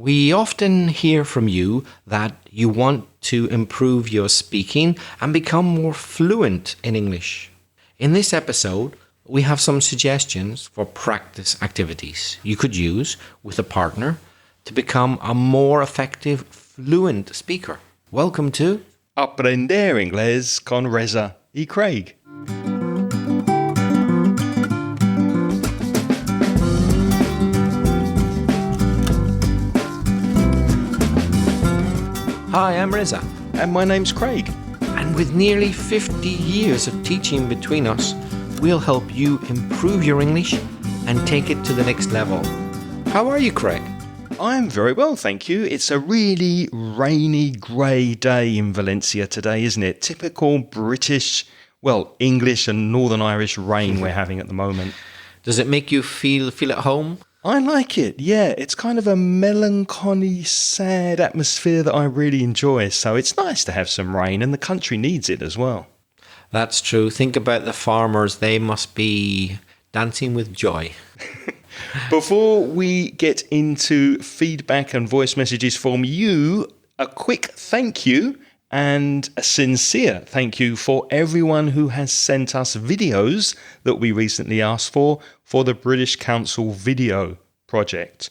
We often hear from you that you want to improve your speaking and become more fluent in English. In this episode, we have some suggestions for practice activities you could use with a partner to become a more effective fluent speaker. Welcome to Aprender Inglés con Reza y Craig. Hi, I'm Reza. And my name's Craig. And with nearly 50 years of teaching between us, we'll help you improve your English and take it to the next level. How are you, Craig? I'm very well, thank you. It's a really rainy, grey day in Valencia today, isn't it? Typical British, English and Northern Irish rain we're having at the moment. Does it make you feel at home? I like it, yeah. It's kind of a melancholy, sad atmosphere that I really enjoy. So it's nice to have some rain, and the country needs it as well. That's true. Think about the farmers. They must be dancing with joy. Before we get into feedback and voice messages from you, a quick thank you and a sincere thank you for everyone who has sent us videos that we recently asked for the British Council video project.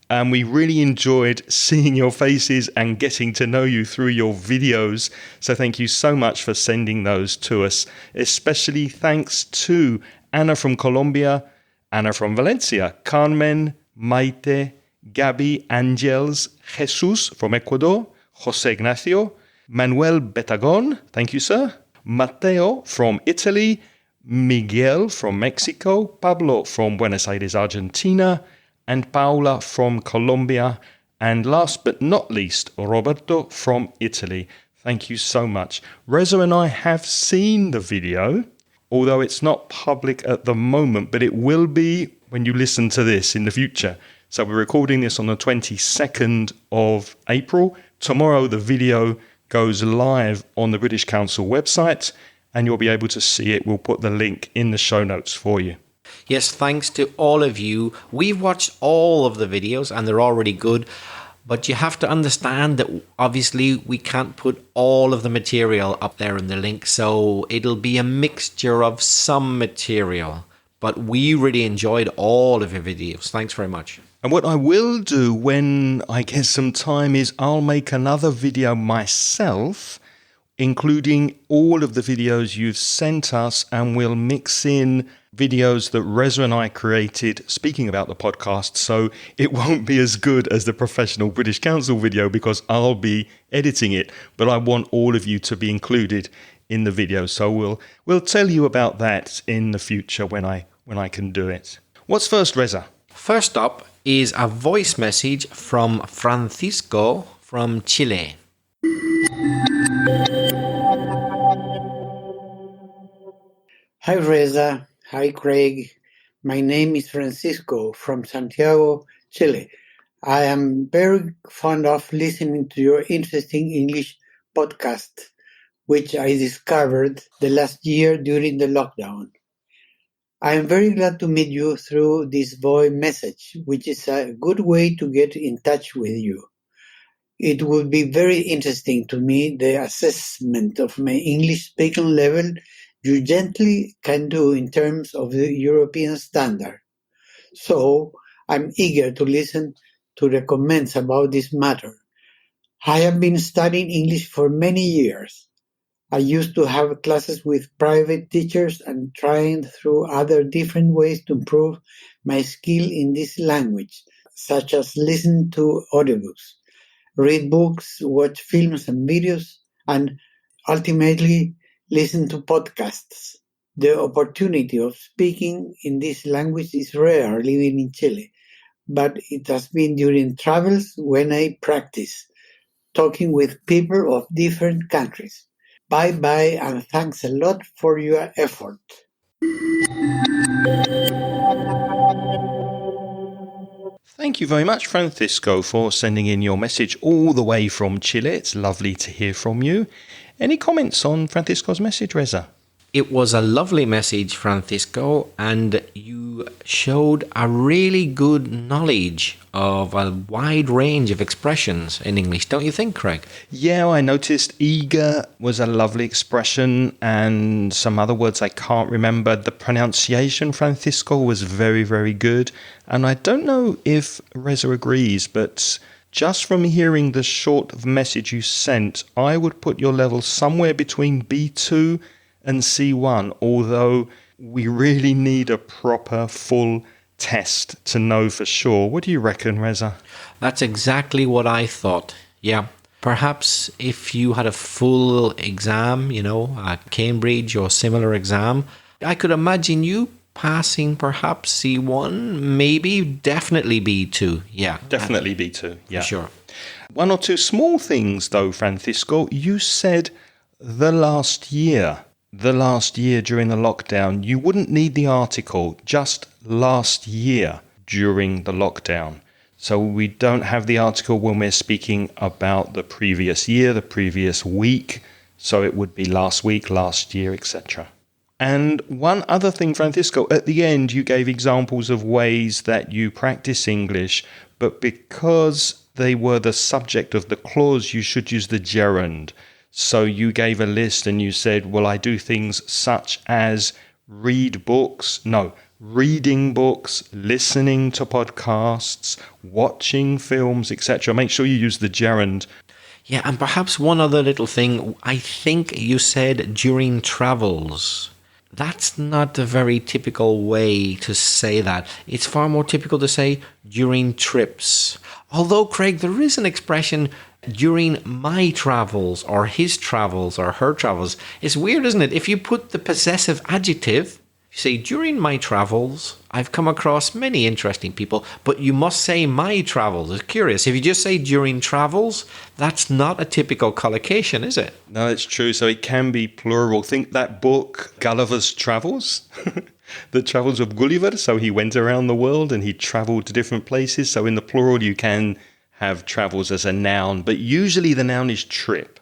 And we really enjoyed seeing your faces and getting to know you through your videos. So thank you so much for sending those to us. Especially thanks to Anna from Colombia, Anna from Valencia, Carmen, Maite, Gabi, Angels, Jesus from Ecuador, Jose Ignacio, Manuel Betagon, thank you, sir, Matteo from Italy, Miguel from Mexico, Pablo from Buenos Aires, Argentina, and Paula from Colombia, and last but not least, Roberto from Italy. Thank you so much. Reza and I have seen the video, although it's not public at the moment, but it will be when you listen to this in the future. So we're recording this on the 22nd of April. Tomorrow the video goes live on the British Council website, and you'll be able to see it. We'll put the link in the show notes for you. Yes, thanks to all of you. We've watched all of the videos and they're already good, but you have to understand that obviously we can't put all of the material up there in the link, so it'll be a mixture of some material. But we really enjoyed all of your videos. Thanks very much. And what I will do when I get some time is I'll make another video myself, including all of the videos you've sent us, and we'll mix in videos that Reza and I created speaking about the podcast. So it won't be as good as the professional British Council video because I'll be editing it, but I want all of you to be included in the video. So we'll tell you about that in the future when I can do it. What's first, Reza? First up is a voice message from Francisco from Chile. Hi Reza, hi Craig. My name is Francisco from Santiago, Chile. I am very fond of listening to your interesting English podcast, which I discovered the last year during the lockdown. I am very glad to meet you through this voice message, which is a good way to get in touch with you. It would be very interesting to me the assessment of my English speaking level you gently can do in terms of the European standard. So I'm eager to listen to the comments about this matter. I have been studying English for many years. I used to have classes with private teachers and trying through other different ways to improve my skill in this language, such as listen to audiobooks, read books, watch films and videos, and ultimately listen to podcasts. The opportunity of speaking in this language is rare living in Chile, but it has been during travels when I practice, talking with people of different countries. Bye-bye, and thanks a lot for your effort. Thank you very much, Francisco, for sending in your message all the way from Chile. It's lovely to hear from you. Any comments on Francisco's message, Reza? It was a lovely message, Francisco, and you showed a really good knowledge of a wide range of expressions in English, don't you think, Craig? Yeah, I noticed eager was a lovely expression and some other words I can't remember. The pronunciation, Francisco, was very, very good. And I don't know if Reza agrees, but just from hearing the short message you sent, I would put your level somewhere between B2 and C1, although we really need a proper full test to know for sure. What do you reckon, Reza? That's exactly what I thought. Yeah. Perhaps if you had a full exam, a Cambridge or similar exam, I could imagine you passing perhaps C1, maybe, definitely B2. Yeah. Definitely B2, yeah. For sure. One or two small things, though, Francisco. You said the last year during the lockdown. You wouldn't need the article, just last year during the lockdown. So we don't have the article when we're speaking about the previous year, the previous week. So it would be last week, last year, etc. And one other thing, Francisco, at the end you gave examples of ways that you practice English, but because they were the subject of the clause, you should use the gerund. So you gave a list and you said, well, I do things such as reading books, listening to podcasts, watching films, etc. Make sure you use the gerund. Yeah, and perhaps one other little thing. I think you said during travels. That's not a very typical way to say that. It's far more typical to say during trips. Although, Craig, there is an expression during my travels or his travels or her travels. It's weird, isn't it? If you put the possessive adjective, you say, during my travels, I've come across many interesting people, but you must say my travels. It's curious. If you just say during travels, that's not a typical collocation, is it? No, it's true. So it can be plural. Think that book, Gulliver's Travels, the travels of Gulliver. So he went around the world and he traveled to different places. So in the plural, you can have travels as a noun, but usually the noun is trip.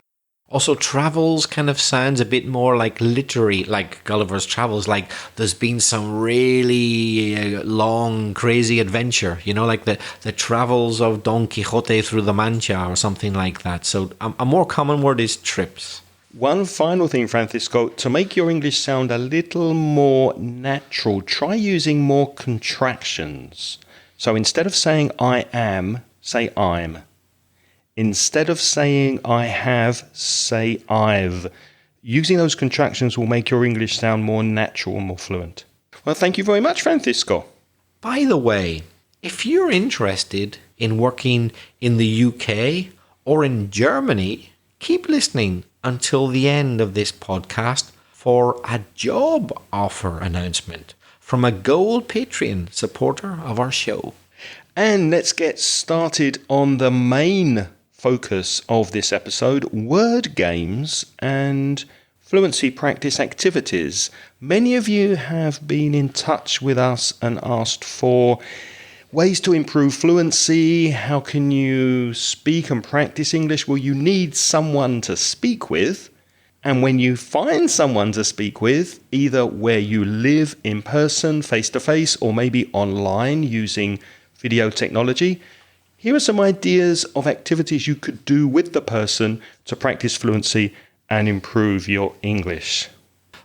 Also, travels kind of sounds a bit more like literary, like Gulliver's Travels, like there's been some really long, crazy adventure, like the travels of Don Quixote through the Mancha or something like that. So a more common word is trips. One final thing, Francisco, to make your English sound a little more natural, try using more contractions. So instead of saying I am, say I'm. Instead of saying I have, say I've. Using those contractions will make your English sound more natural and more fluent. Well, thank you very much, Francisco. By the way, if you're interested in working in the UK or in Germany, keep listening until the end of this podcast for a job offer announcement from a Gold Patreon supporter of our show. And let's get started on the main focus of this episode, word games and fluency practice activities. Many of you have been in touch with us and asked for ways to improve fluency. How can you speak and practice English? Well, you need someone to speak with. And when you find someone to speak with, either where you live in person, face-to-face, or maybe online using video technology, here are some ideas of activities you could do with the person to practice fluency and improve your English.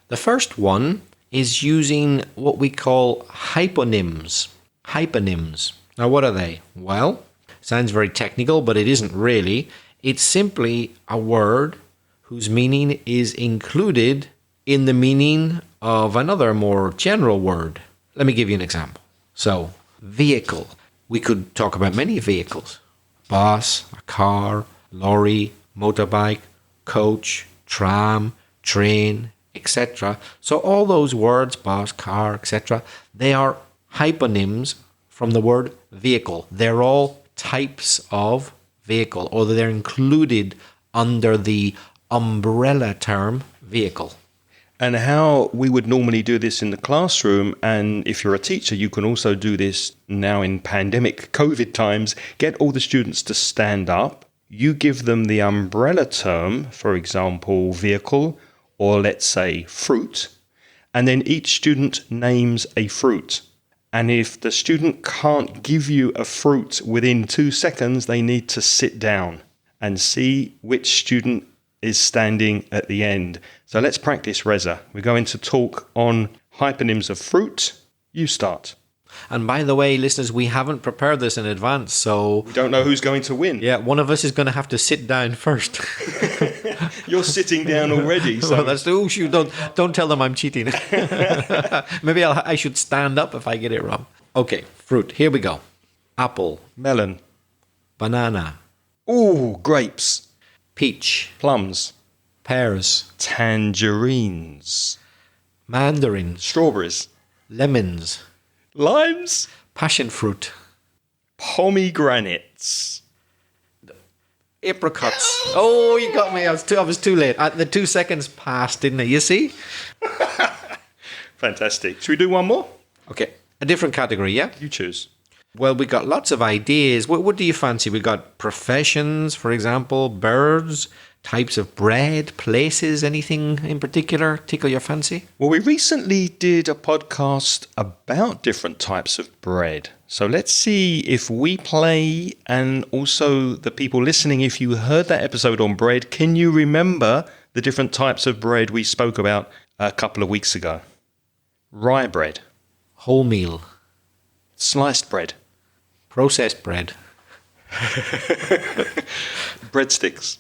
The first one is using what we call hyponyms. Hyponyms. Now, what are they? Well, sounds very technical, but it isn't really. It's simply a word whose meaning is included in the meaning of another more general word. Let me give you an example. So, vehicle. We could talk about many vehicles. Bus, a car, lorry, motorbike, coach, tram, train, etc. So all those words, bus, car, etc., they are hyponyms from the word vehicle. They're all types of vehicle, or they're included under the umbrella term vehicle. And how we would normally do this in the classroom, and if you're a teacher, you can also do this now in pandemic COVID times, get all the students to stand up. You give them the umbrella term, for example, vehicle, or let's say fruit, and then each student names a fruit. And if the student can't give you a fruit within 2 seconds, they need to sit down and see which student is standing at the end. So let's practice, Reza. We're going to talk on hyponyms of fruit. You start. And by the way, listeners, we haven't prepared this in advance, so... We don't know who's going to win. Yeah, one of us is going to have to sit down first. You're sitting down already. So. Well, that's... Oh, shoot, don't tell them I'm cheating. Maybe I should stand up if I get it wrong. Okay, fruit. Here we go. Apple. Melon. Banana. Ooh, grapes. Peach. Plums. Pears. Tangerines. Mandarins. Strawberries. Lemons. Limes. Passion fruit. Pomegranates. Apricots. Oh, you got me. I was too late. The 2 seconds passed, didn't it? You see? Fantastic. Should we do one more? Okay. A different category, yeah? You choose. Well, we got lots of ideas. What do you fancy? We got professions, for example, birds, types of bread, places, anything in particular tickle your fancy? Well, we recently did a podcast about different types of bread. So let's see if we play, and also the people listening, if you heard that episode on bread, can you remember the different types of bread we spoke about a couple of weeks ago? Rye bread. Wholemeal. Sliced bread. Processed bread. Breadsticks.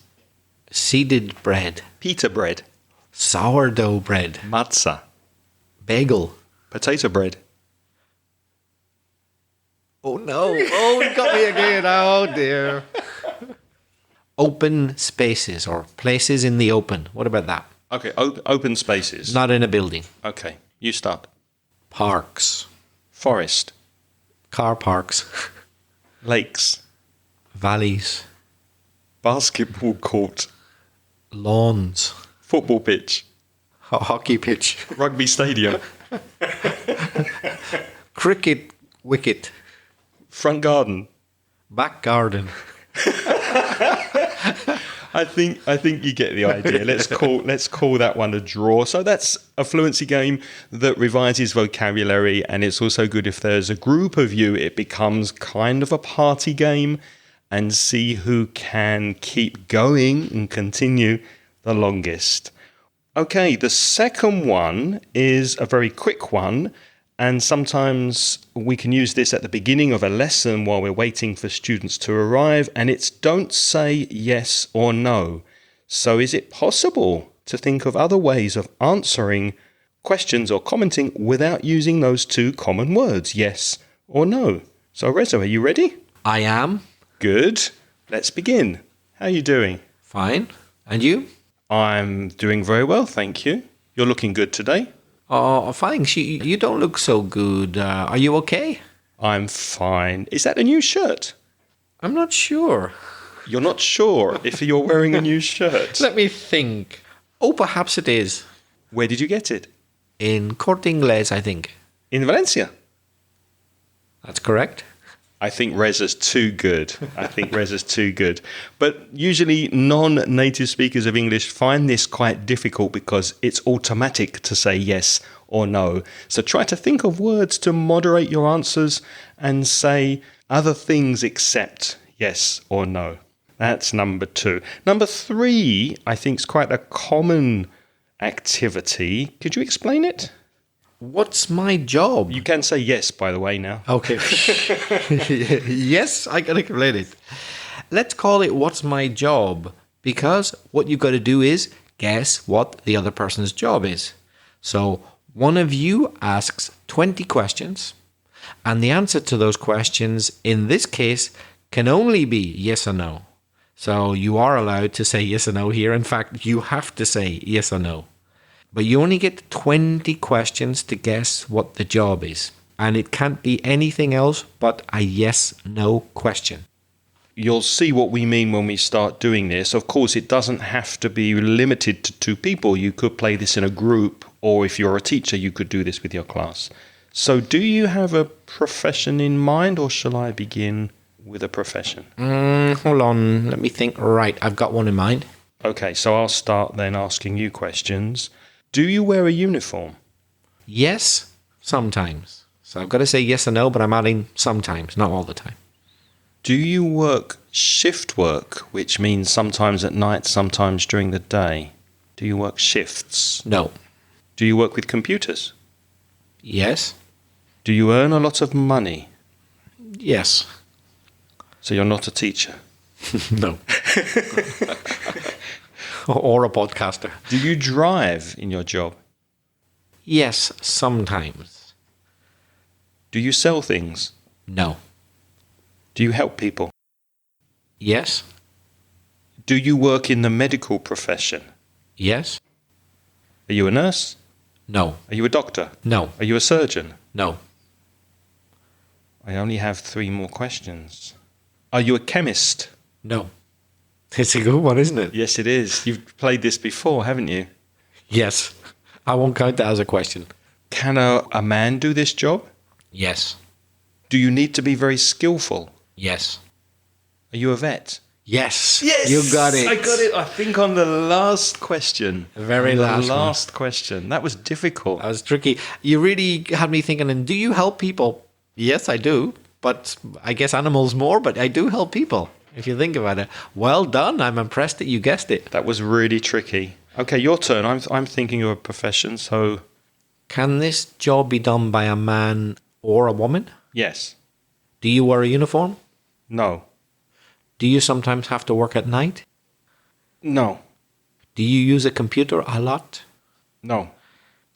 Seeded bread. Pita bread. Sourdough bread. Matzah. Bagel. Potato bread. Oh no. Oh, you got me again. Oh dear. Open spaces or places in the open. What about that? Okay, open spaces. Not in a building. Okay, you start. Parks. Forest. Car parks. Lakes. Valleys. Basketball court. Lawns. Football pitch. Hockey pitch. Rugby stadium. Cricket wicket. Front garden. Back garden. I think you get the idea. Let's call that one a draw. So that's a fluency game that revises vocabulary, and it's also good if there's a group of you. It becomes kind of a party game, and see who can keep going and continue the longest. Okay, the second one is a very quick one. And sometimes we can use this at the beginning of a lesson while we're waiting for students to arrive, and it's don't say yes or no. So is it possible to think of other ways of answering questions or commenting without using those two common words, yes or no? So Reza, are you ready? I am. Good. Let's begin. How are you doing? Fine. And you? I'm doing very well, thank you. You're looking good today. Oh, thanks. You don't look so good. Are you okay? I'm fine. Is that a new shirt? I'm not sure. You're not sure if you're wearing a new shirt. Let me think. Oh, perhaps it is. Where did you get it? In Corte Inglés, I think. In Valencia. That's correct. I think Reza's too good. But usually non-native speakers of English find this quite difficult because it's automatic to say yes or no. So try to think of words to moderate your answers and say other things except yes or no. That's number 2. Number 3, I think, is quite a common activity. Could you explain it? What's my job? You can say yes, by the way, now. Okay. Yes, I can explain it. Let's call it what's my job, because what you've got to do is guess what the other person's job is. So one of you asks 20 questions, and the answer to those questions in this case can only be yes or no. So you are allowed to say yes or no here. In fact, you have to say yes or no. But you only get 20 questions to guess what the job is. And it can't be anything else but a yes-no question. You'll see what we mean when we start doing this. Of course, it doesn't have to be limited to 2 people. You could play this in a group, or if you're a teacher, you could do this with your class. So do you have a profession in mind, or shall I begin with a profession? Hold on, let me think. Right, I've got one in mind. Okay, so I'll start then asking you questions. Do you wear a uniform? Yes, sometimes. So I've got to say yes or no, but I'm adding sometimes, not all the time. Do you work shift work, which means sometimes at night, sometimes during the day? Do you work shifts? No. Do you work with computers? Yes. Do you earn a lot of money? Yes. So you're not a teacher. No. Or a podcaster. Do you drive in your job? Yes, sometimes. Do you sell things? No. Do you help people? Yes. Do you work in the medical profession? Yes. Are you a nurse? No. Are you a doctor? No. Are you a surgeon? No. I only have 3 more questions. Are you a chemist? No. It's a good one, isn't it? Yes, it is. You've played this before, haven't you? Yes. I won't count that as a question. Can a man do this job? Yes. Do you need to be very skillful? Yes. Are you a vet? Yes. You got it. I got it. I think on the last question. The very On last the one. last question. That was difficult. That was tricky. You really had me thinking, and do you help people? Yes, I do. But I guess animals more, but I do help people, if you think about it. Well done. I'm impressed that you guessed it. That was really tricky. Okay, your turn. I'm thinking of a profession, so Can this job be done by a man or a woman? yes. Do you wear a uniform? No. Do you sometimes have to work at night? No. Do you use a computer a lot? No.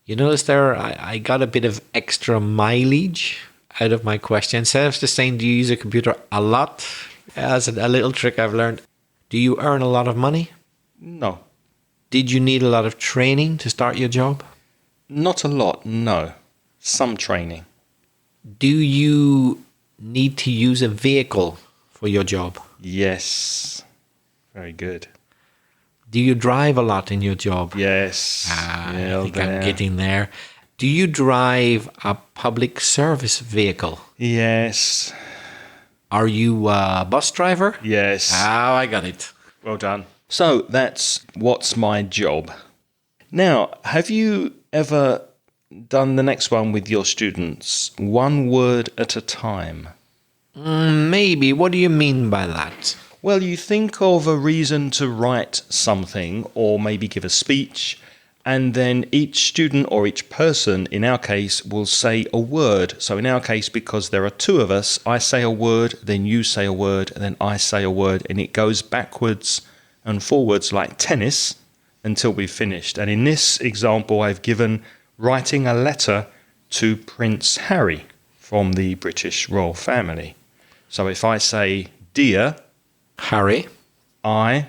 You notice there, I got a bit of extra mileage out of my question. Instead of just saying, do you use a computer a lot? As a little trick I've learned. Do you earn a lot of money? No. Did you need a lot of training to start your job? Not a lot, no. Some training. Do you need to use a vehicle for your job? Yes. Very good. Do you drive a lot in your job? Yes. I Well think I'm there. getting there. Do you drive a public service vehicle? Yes. Are you a bus driver? Yes. Oh, I got it. Well done. So that's what's my job. Now, have you ever done the next one with your students? One word at a time. Maybe. What do you mean by that? Well, you think of a reason to write something or maybe give a speech, and then each student or each person, in our case, will say a word. So in our case, because there are 2 of us, I say a word, then you say a word, and then I say a word, and it goes backwards and forwards like tennis until we've finished. And in this example, I've given writing a letter to Prince Harry from the British royal family. So if I say, dear Harry I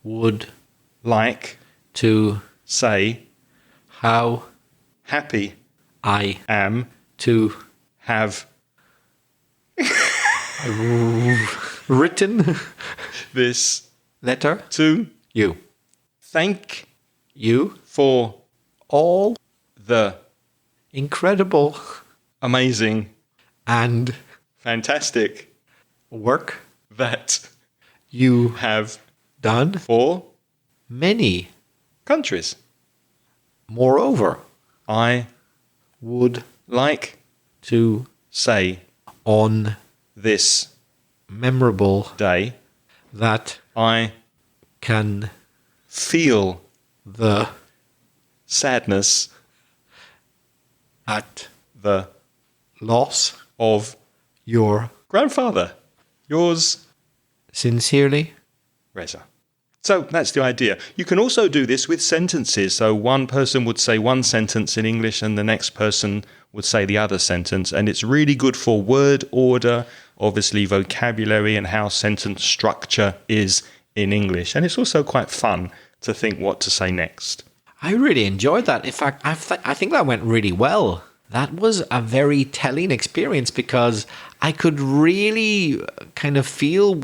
would like to say how happy I am to have written this letter to you. thank You for all the incredible amazing, and fantastic work that you have done for many. countries. Moreover, I would like to say on this memorable day that I can feel the sadness at the loss of your grandfather. Yours, sincerely. Reza. So that's the idea. You can also do this with sentences. So one person would say one sentence in English and the next person would say the other sentence. And it's really good for word order, obviously vocabulary and how sentence structure is in English. And it's also quite fun to think what to say next. I really enjoyed that. In fact, I think that went really well. That was a very telling experience because I could really kind of feel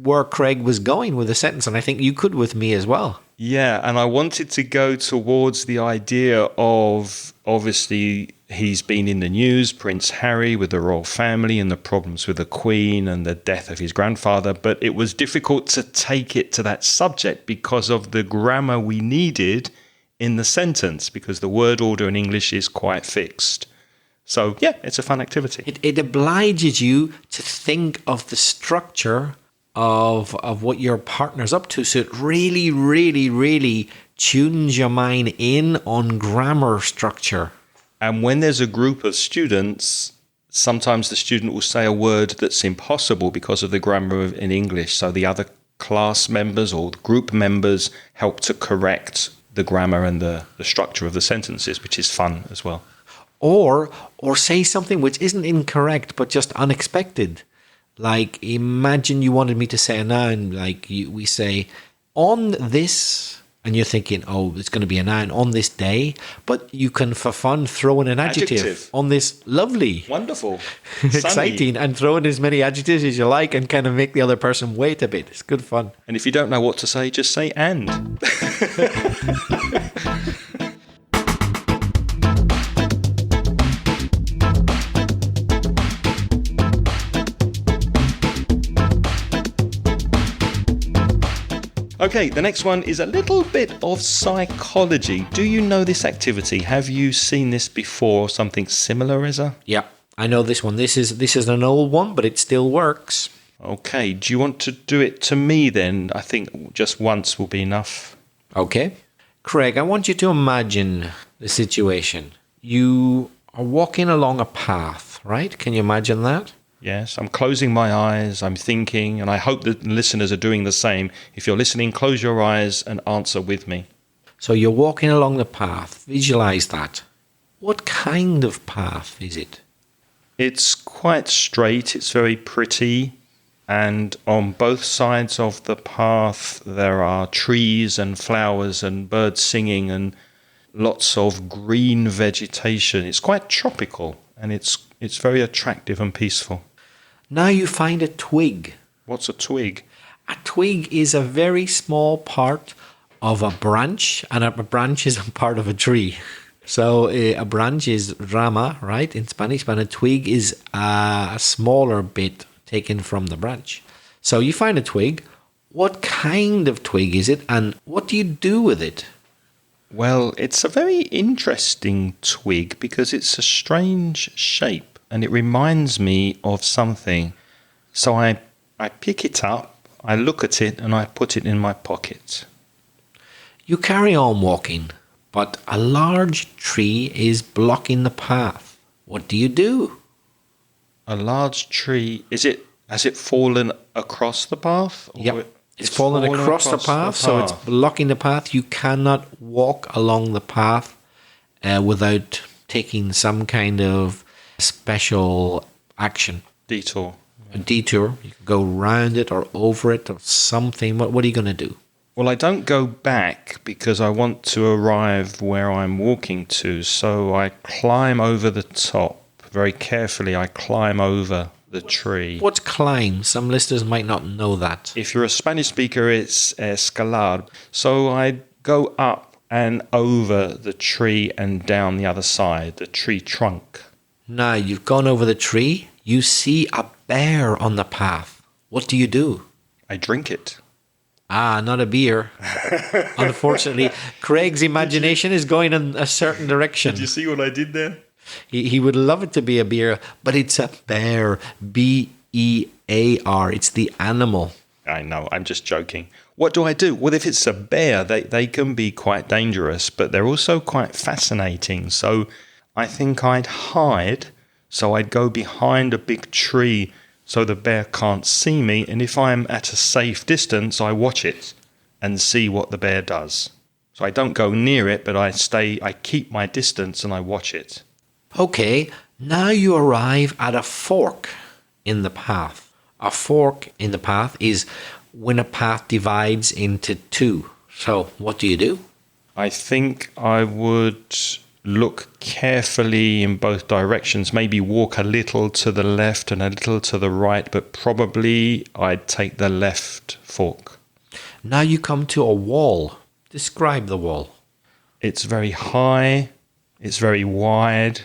where Craig was going with the sentence, and I think you could with me as well. Yeah, and I wanted to go towards the idea of obviously He's been in the news, Prince Harry, with the royal family and the problems with the Queen and the death of his grandfather. But it was difficult to take it to that subject because of the grammar we needed in the sentence, because the word order in English is quite fixed. So, yeah, it's a fun activity. It obliges you to think of the structure of what your partner's up to. So it really, really, really tunes your mind in on grammar structure. And when there's a group of students, sometimes the student will say a word that's impossible because of the grammar in English. So the other class members or the group members help to correct the grammar and the structure of the sentences, which is fun as well. Or say something which isn't incorrect, but just unexpected. Like, imagine you wanted me to say a noun, like we say, on this... And you're thinking, oh, it's going to be a noun on this day. But you can, for fun, throw in an adjective. On this lovely. Wonderful. Exciting. And throw in as many adjectives as you like and kind of make the other person wait a bit. It's good fun. And if you don't know what to say, just say and. Okay, the next one is a little bit of psychology. Do you know this activity? Have you seen this before, something similar, Reza? Yeah, I know this one. This is an old one, but it still works. Okay, do you want to do it to me then? I think just once will be enough. Okay. Craig, I want you to imagine the situation. You are walking along a path, right? Can you imagine that? Yes, I'm closing my eyes, I'm thinking, and I hope that listeners are doing the same. If you're listening, close your eyes and answer with me. So you're walking along the path. Visualize that. What kind of path is it? It's quite straight, it's very pretty, and on both sides of the path there are trees and flowers and birds singing and lots of green vegetation. It's quite tropical, and it's very attractive and peaceful. Now you find a twig. What's a twig? A twig is a very small part of a branch, and a branch is a part of a tree. So a branch is rama, right, in Spanish, but a twig is a smaller bit taken from the branch. So you find a twig. What kind of twig is it, and what do you do with it? Well, it's a very interesting twig because it's a strange shape and it reminds me of something. So I pick it up, I look at it, and I put it in my pocket. You carry on walking, but a large tree is blocking the path. What do you do? A large tree, has it fallen across the path? Yep. It's fallen across the path, so it's blocking the path. You cannot walk along the path without taking some kind of special action. Detour. A detour. You can go round it or over it or something. What are you going to do? Well, I don't go back because I want to arrive where I'm walking to. So I climb over the top. Very carefully, I climb over the tree. What's climb? Some listeners might not know that. If you're a Spanish speaker, it's escalar. So I go up and over the tree and down the other side, the tree trunk. Now you've gone over the tree. You see a bear on the path. What do you do? I drink it. Ah, not a beer. Unfortunately, Craig's imagination is going in a certain direction. Did you see what I did there? He would love it to be a beer, but it's a bear. B-E-A-R. It's the animal. I know, I'm just joking. What do I do? Well, if it's a bear, they can be quite dangerous, but they're also quite fascinating. So I think I'd hide. So I'd go behind a big tree so the bear can't see me. And if I'm at a safe distance, I watch it and see what the bear does. So I don't go near it, but I keep my distance and I watch it. Okay, now you arrive at a fork in the path. A fork in the path is when a path divides into two. So what do you do? I think I would look carefully in both directions, maybe walk a little to the left and a little to the right, but probably I'd take the left fork. Now you come to a wall. Describe the wall. It's very high, it's very wide,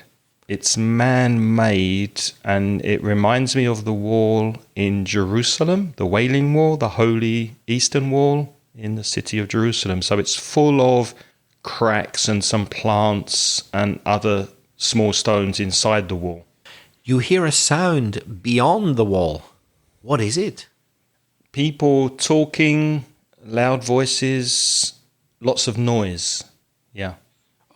It's man-made, and it reminds me of the wall in Jerusalem, the Wailing Wall, the Holy Eastern Wall in the city of Jerusalem. So it's full of cracks and some plants and other small stones inside the wall. You hear a sound beyond the wall. What is it? People talking, loud voices, lots of noise. Yeah.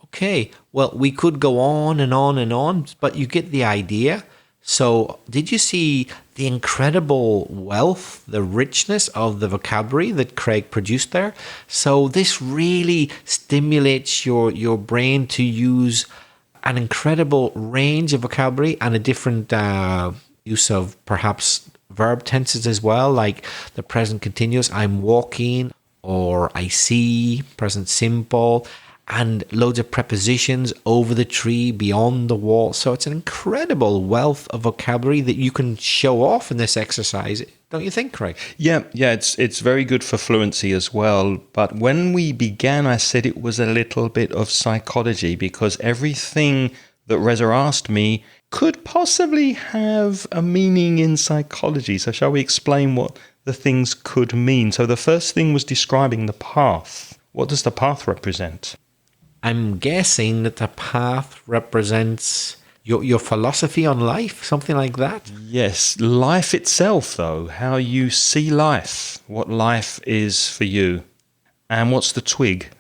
Okay, well, we could go on and on and on, but you get the idea. So, did you see the incredible wealth, the richness of the vocabulary that Craig produced there? So, this really stimulates your brain to use an incredible range of vocabulary and a different use of perhaps verb tenses as well, like the present continuous, I'm walking, or I see, present simple, and loads of prepositions, over the tree, beyond the wall. So it's an incredible wealth of vocabulary that you can show off in this exercise, don't you think, Craig? Yeah, it's very good for fluency as well. But when we began, I said it was a little bit of psychology, because everything that Reza asked me could possibly have a meaning in psychology. So shall we explain what the things could mean? So the first thing was describing the path. What does the path represent? I'm guessing that the path represents your philosophy on life, something like that. Yes, life itself, though, how you see life, what life is for you. And what's the twig?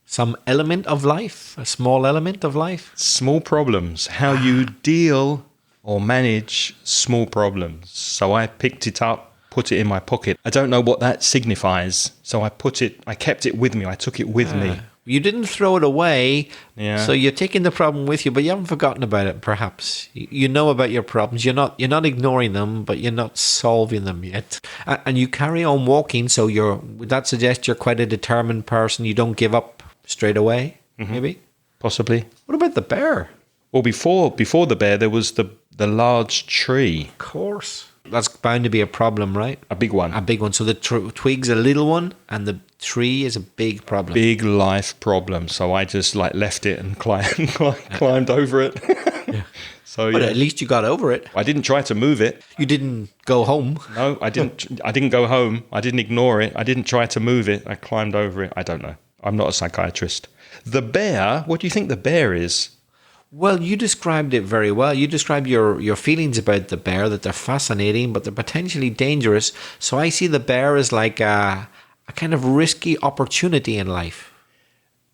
Some element of life, a small element of life. Small problems, how you deal or manage small problems. So I picked it up, put it in my pocket. I don't know what that signifies. So I kept it with me. I took it with me. You didn't throw it away, Yeah. so you're taking the problem with you, but you haven't forgotten about it, perhaps. You know about your problems. You're not ignoring them, but you're not solving them yet. And you carry on walking, so would that suggest you're quite a determined person? You don't give up straight away, maybe? Possibly. What about the bear? Well, before the bear, there was the large tree. Of course. That's bound to be a problem, right? A big one. A big one. So the twig's a little one, and the tree is a big problem. Big life problem. So I just left it and climbed over it. Yeah. So But yeah. at least you got over it. I didn't try to move it. You didn't go home. No, I didn't. I didn't go home. I didn't ignore it. I didn't try to move it. I climbed over it. I don't know. I'm not a psychiatrist. The bear. What do you think the bear is? Well, you described it very well. You described your feelings about the bear, that they're fascinating, but they're potentially dangerous. So I see the bear as like a kind of risky opportunity in life.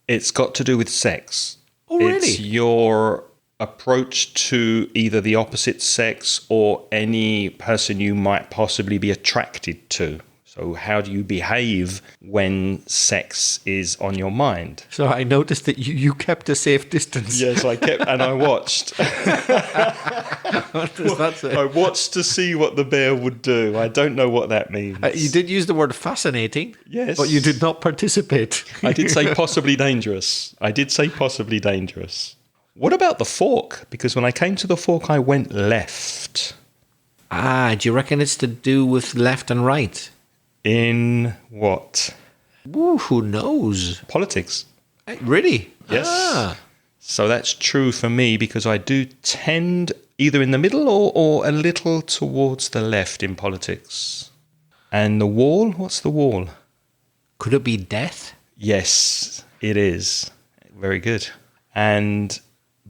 It's got to do with sex. Oh, really? It's your approach to either the opposite sex or any person you might possibly be attracted to. So how do you behave when sex is on your mind? So I noticed that you kept a safe distance. Yes, I kept, and I watched. What does that say? I watched to see what the bear would do. I don't know what that means. You did use the word fascinating, Yes. but you did not participate. I did say possibly dangerous. What about the fork? Because when I came to the fork, I went left. Do you reckon it's to do with left and right? In what? Ooh, who knows? Politics. Really? Yes. Ah. So that's true for me because I do tend either in the middle or a little towards the left in politics. And the wall? What's the wall? Could it be death? Yes, it is. Very good. And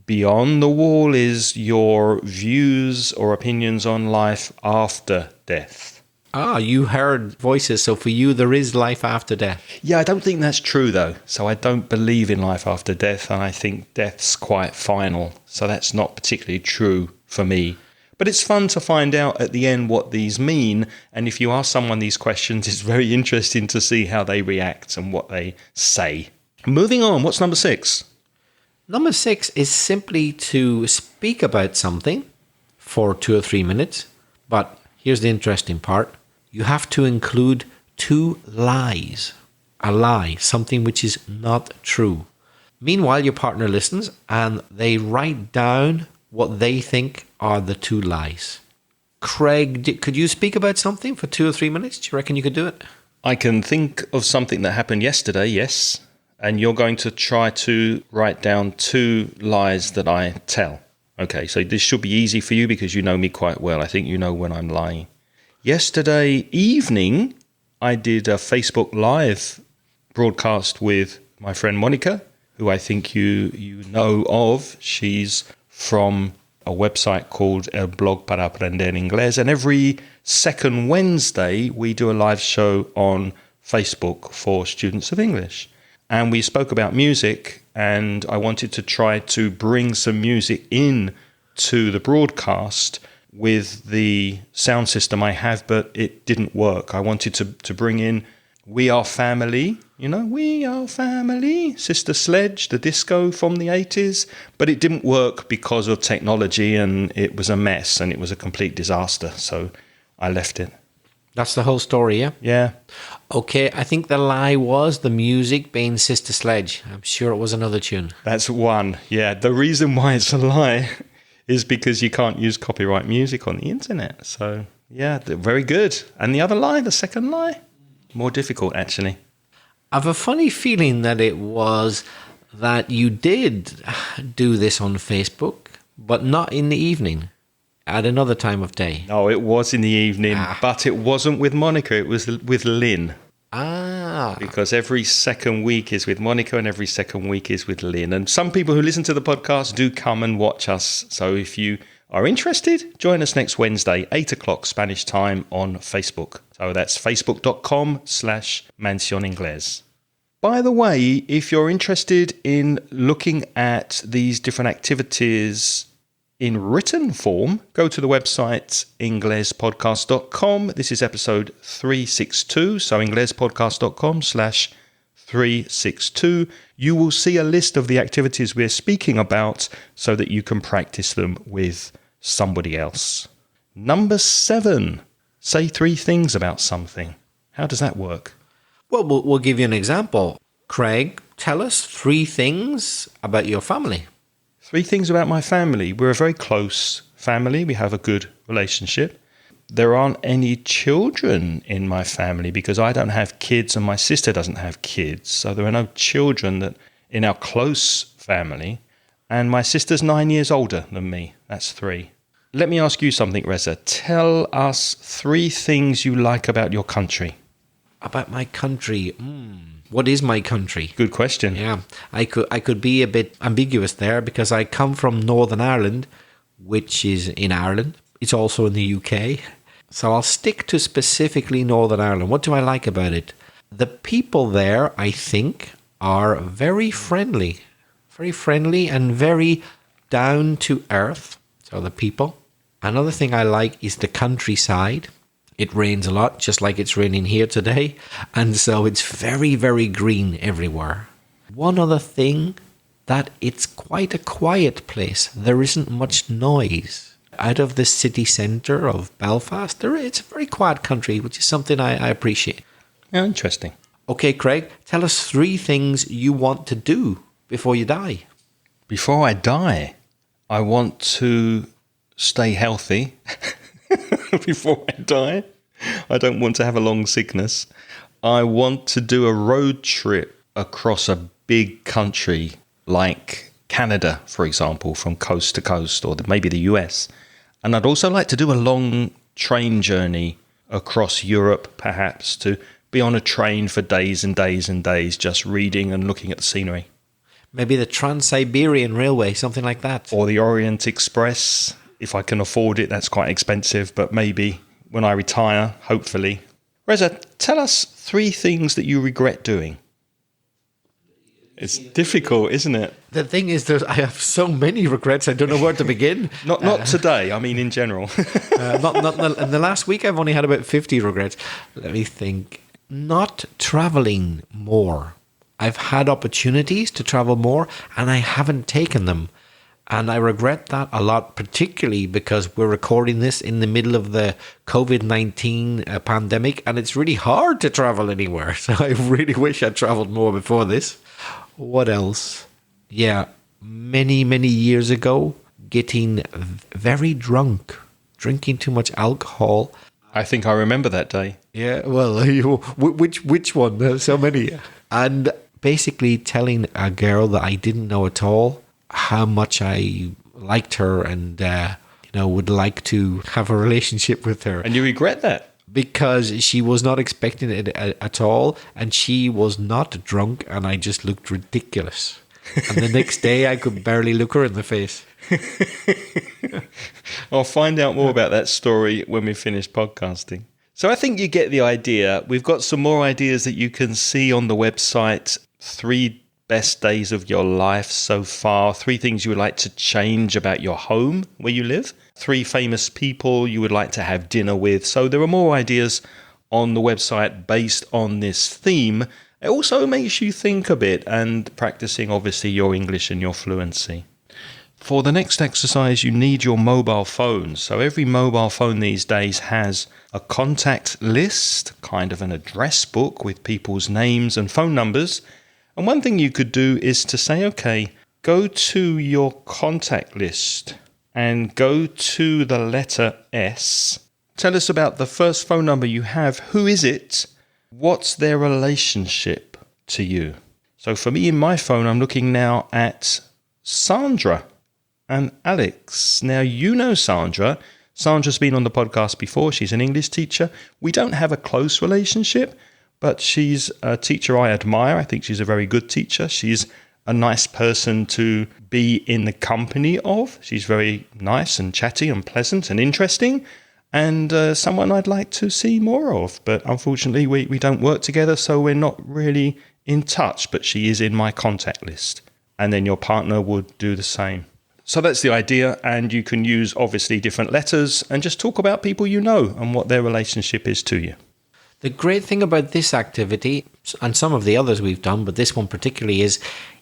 beyond the wall is your views or opinions on life after death. You heard voices, so for you there is life after death. Yeah, I don't think that's true though. So I don't believe in life after death, and I think death's quite final. So that's not particularly true for me. But it's fun to find out at the end what these mean, and if you ask someone these questions, it's very interesting to see how they react and what they say. Moving on, what's number 6? Number 6 is simply to speak about something for 2 or 3 minutes, but here's the interesting part. You have to include 2 lies. A lie, something which is not true. Meanwhile, your partner listens and they write down what they think are the 2 lies. Craig, could you speak about something for 2 or 3 minutes? Do you reckon you could do it? I can think of something that happened yesterday, yes. And you're going to try to write down 2 lies that I tell. Okay, so this should be easy for you because you know me quite well. I think you know when I'm lying. Yesterday evening, I did a Facebook Live broadcast with my friend Monica, who I think you know of. She's from a website called El Blog para Aprender Inglés. And every second Wednesday, we do a live show on Facebook for students of English. And we spoke about music, and I wanted to try to bring some music in to the broadcast with the sound system I have, but it didn't work. I wanted to bring in We Are Family, We Are Family, Sister Sledge, the disco from the 80s, but it didn't work because of technology, and it was a mess, and it was a complete disaster, so I left it. That's the whole story, yeah? Yeah. Okay, I think the lie was the music being Sister Sledge. I'm sure it was another tune. That's one. Yeah, the reason why it's a lie is because you can't use copyright music on the internet. So, yeah, very good. And the other lie, the second lie, more difficult, actually. I have a funny feeling that it was that you did do this on Facebook, but not in the evening, at another time of day. No, it was in the evening, but it wasn't with Monica. It was with Lynn. Because every second week is with Monica and every second week is with Lynn. And some people who listen to the podcast do come and watch us. So if you are interested, join us next Wednesday, 8 o'clock Spanish time on Facebook. So that's facebook.com/Mansión Inglés. By the way, if you're interested in looking at these different activities in written form, go to the website inglespodcast.com. This is episode 362, so inglespodcast.com/362. You will see a list of the activities we're speaking about so that you can practice them with somebody else. Number 7, say 3 things about something. How does that work? Well, we'll give you an example. Craig, tell us 3 things about your family. 3 things about my family. We're a very close family. We have a good relationship. There aren't any children in my family because I don't have kids and my sister doesn't have kids. So there are no children that in our close family. And my sister's 9 years older than me. That's 3. Let me ask you something, Reza. Tell us 3 things you like about your country. About my country. What is my country? Good question. Yeah, I could be a bit ambiguous there because I come from Northern Ireland, which is in Ireland. It's also in the UK. So I'll stick to specifically Northern Ireland. What do I like about it? The people there, I think, are very friendly and very down to earth. So the people. Another thing I like is the countryside. It rains a lot, just like it's raining here today. And so it's very, very green everywhere. One other thing, that it's quite a quiet place. There isn't much noise. Out of the city centre of Belfast, it's a very quiet country, which is something I appreciate. Yeah, interesting. Okay, Craig, tell us 3 things you want to do before you die. Before I die, I want to stay healthy. Before I die, I don't want to have a long sickness. I want to do a road trip across a big country like Canada, for example, from coast to coast, or maybe the US. And I'd also like to do a long train journey across Europe, perhaps, to be on a train for days and days and days, just reading and looking at the scenery. Maybe the Trans-Siberian Railway, something like that. Or the Orient Express. If I can afford it, that's quite expensive, but maybe when I retire, hopefully. Reza, tell us 3 things that you regret doing. It's difficult, isn't it? The thing is that I have so many regrets, I don't know where to begin. Not today, I mean in general. Not in the last week, I've only had about 50 regrets. Let me think. Not traveling more. I've had opportunities to travel more, and I haven't taken them. And I regret that a lot, particularly because we're recording this in the middle of the COVID-19 pandemic, and it's really hard to travel anywhere. So I really wish I'd traveled more before this. What else? Yeah, many, many years ago, getting very drunk, drinking too much alcohol. I think I remember that day. Yeah, well, which one? There's so many. And basically telling a girl that I didn't know at all how much I liked her and, would like to have a relationship with her. And you regret that? Because she was not expecting it at all, and she was not drunk, and I just looked ridiculous. And the next day, I could barely look her in the face. I'll find out more about that story when we finish podcasting. So I think you get the idea. We've got some more ideas that you can see on the website. 3 best days of your life so far. 3 things you would like to change about your home where you live. 3 famous people you would like to have dinner with. So there are more ideas on the website based on this theme. It also makes you think a bit and practicing, obviously, your English and your fluency. For the next exercise, you need your mobile phone. So every mobile phone these days has a contact list, kind of an address book with people's names and phone numbers. And one thing you could do is to say, okay, go to your contact list and go to the letter S. Tell us about the first phone number you have. Who is it? What's their relationship to you? So for me in my phone, I'm looking now at Sandra and Alex. Now, you know Sandra. Sandra's been on the podcast before. She's an English teacher. We don't have a close relationship, but she's a teacher I admire. I think she's a very good teacher. She's a nice person to be in the company of. She's very nice and chatty and pleasant and interesting, and someone I'd like to see more of. But unfortunately, we don't work together, so we're not really in touch, but she is in my contact list. And then your partner would do the same. So that's the idea, and you can use, obviously, different letters and just talk about people you know and what their relationship is to you. The great thing about this activity, and some of the others we've done, but this one particularly, is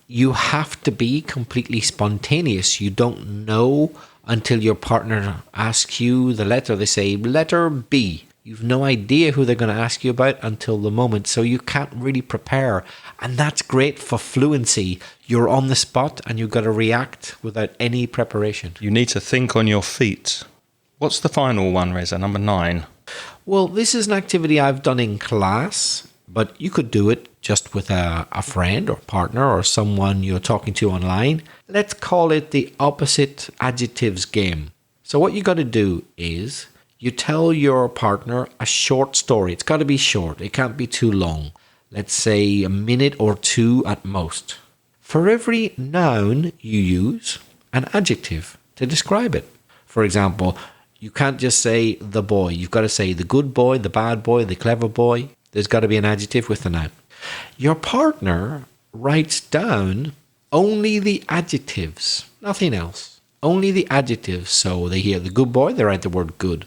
you have to be completely spontaneous. You don't know until your partner asks you the letter. They say, letter B. You've no idea who they're going to ask you about until the moment, so you can't really prepare. And that's great for fluency. You're on the spot and you've got to react without any preparation. You need to think on your feet. What's the final one, Reza? Number 9. Well, this is an activity I've done in class, but you could do it just with a friend or partner or someone you're talking to online. Let's call it the opposite adjectives game. So what you got to do is you tell your partner a short story. It's got to be short. It can't be too long. Let's say a minute or 2 at most. For every noun you use an adjective to describe it. For example, you can't just say the boy. You've got to say the good boy, the bad boy, the clever boy. There's got to be an adjective with the noun. Your partner writes down only the adjectives, nothing else. Only the adjectives. So they hear the good boy, they write the word good.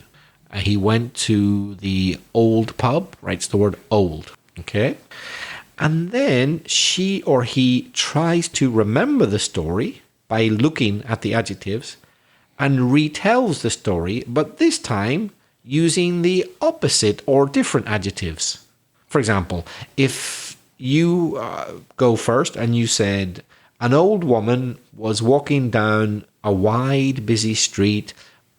He went to the old pub, writes the word old. Okay? And then she or he tries to remember the story by looking at the adjectives and retells the story, but this time using the opposite or different adjectives. For example, if you go first and you said, an old woman was walking down a wide, busy street,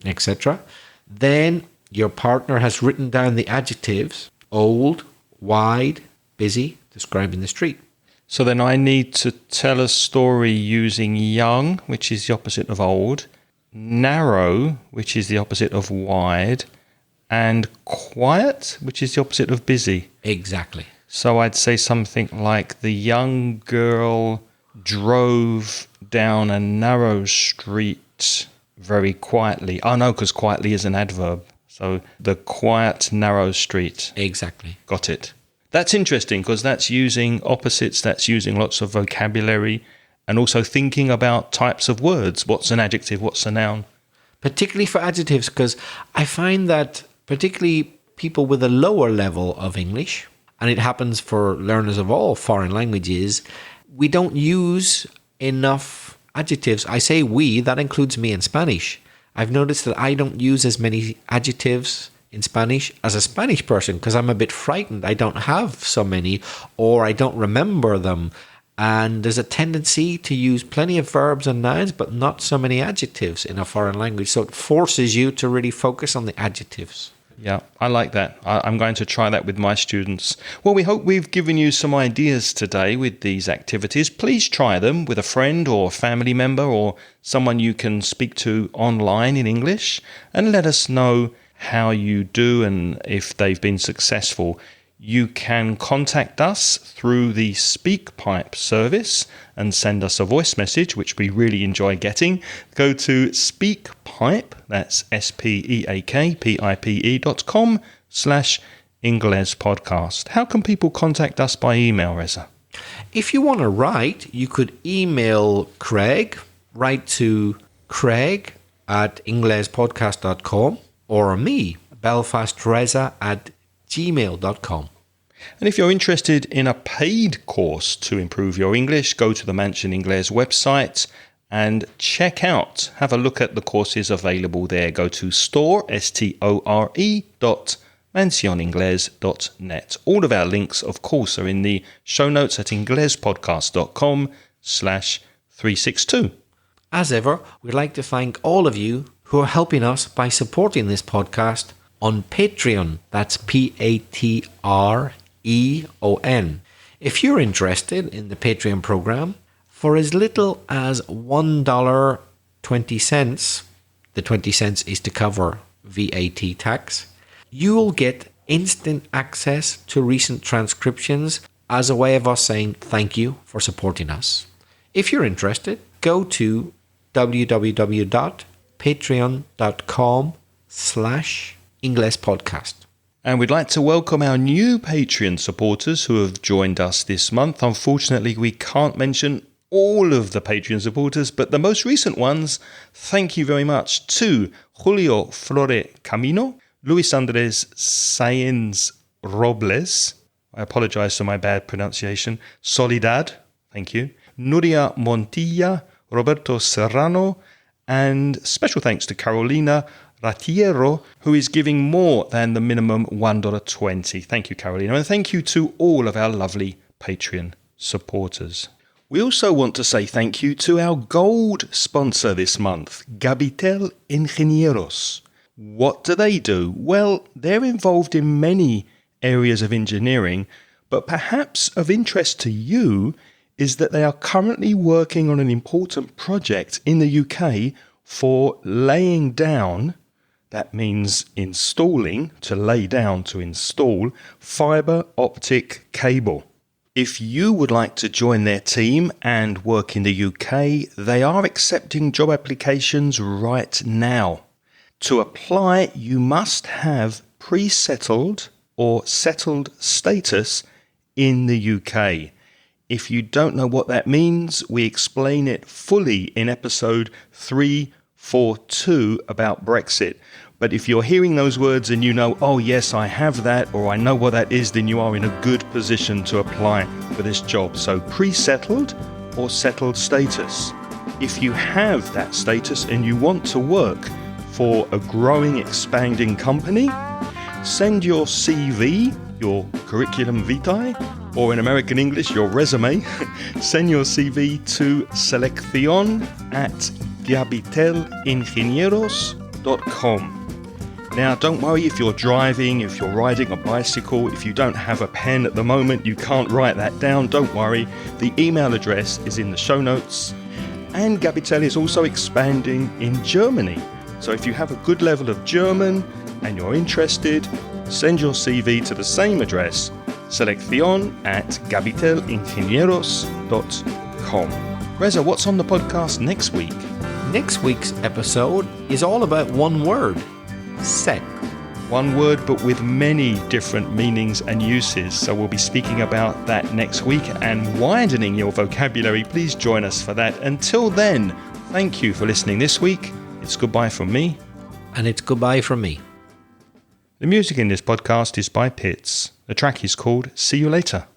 etc., then your partner has written down the adjectives, old, wide, busy, describing the street. So then I need to tell a story using young, which is the opposite of old, narrow, which is the opposite of wide, and quiet, which is the opposite of busy. Exactly. So I'd say something like the young girl drove down a narrow street very quietly. Oh no, because quietly is an adverb. So the quiet, narrow street. Exactly. Got it. That's interesting because that's using opposites, that's using lots of vocabulary and also thinking about types of words. What's an adjective? What's a noun? Particularly for adjectives, because I find that particularly people with a lower level of English, and it happens for learners of all foreign languages, we don't use enough adjectives. I say we, that includes me in Spanish. I've noticed that I don't use as many adjectives in Spanish as a Spanish person because I'm a bit frightened. I don't have so many, or I don't remember them. And there's a tendency to use plenty of verbs and nouns, but not so many adjectives in a foreign language. So it forces you to really focus on the adjectives. Yeah, I like that. I'm going to try that with my students. Well, we hope we've given you some ideas today with these activities. Please try them with a friend or family member or someone you can speak to online in English, and let us know how you do and if they've been successful. You can contact us through the SpeakPipe service and send us a voice message, which we really enjoy getting. Go to SpeakPipe, that's speakpipe.com/Ingles podcast. How can people contact us by email, Reza? If you want to write, you could email Craig, write to craig@inglespodcast.com, or me, belfastreza@gmail.com. And if you're interested in a paid course to improve your English, go to the Mansion Ingles website and check out, have a look at the courses available there. Go to store.mansioningles.net. All of our links, of course, are in the show notes at inglespodcast.com/362. As ever, we'd like to thank all of you who are helping us by supporting this podcast on Patreon. That's Patreon. If you're interested in the Patreon program, for as little as $1.20, the 20 cents is to cover VAT tax, you will get instant access to recent transcriptions as a way of us saying thank you for supporting us. If you're interested, go to www.patreon.com/Inglespodcast. And we'd like to welcome our new Patreon supporters who have joined us this month. Unfortunately, we can't mention all of the Patreon supporters, but the most recent ones, thank you very much to Julio Flore Camino, Luis Andres Sáenz Robles, I apologize for my bad pronunciation, Solidad, thank you, Nuria Montilla, Roberto Serrano, and special thanks to Carolina Ratiero, who is giving more than the minimum $1.20. Thank you, Carolina, and thank you to all of our lovely Patreon supporters. We also want to say thank you to our gold sponsor this month, Gabitel Ingenieros. What do they do? Well, they're involved in many areas of engineering, but perhaps of interest to you is that they are currently working on an important project in the UK for laying down, that means installing, to lay down, to install, fibre optic cable. If you would like to join their team and work in the UK, they are accepting job applications right now. To apply, you must have pre-settled or settled status in the UK. If you don't know what that means, we explain it fully in episode 342 about Brexit. But if you're hearing those words and you know, oh yes, I have that, or I know what that is, then you are in a good position to apply for this job. So pre-settled or settled status. If you have that status and you want to work for a growing, expanding company, send your CV, your curriculum vitae, or in American English, your resume, send your CV to seleccion@gabitelingenieros.com. Now, don't worry if you're driving, if you're riding a bicycle, if you don't have a pen at the moment, you can't write that down, don't worry. The email address is in the show notes. And Gabitel is also expanding in Germany. So if you have a good level of German and you're interested, send your CV to the same address, seleccion@gabitelingenieros.com. Reza, what's on the podcast next week? Next week's episode is all about one word, set. One word, but with many different meanings and uses. So we'll be speaking about that next week and widening your vocabulary. Please join us for that. Until then, thank you for listening this week. It's goodbye from me. And it's goodbye from me. The music in this podcast is by Pitts. The track is called See You Later.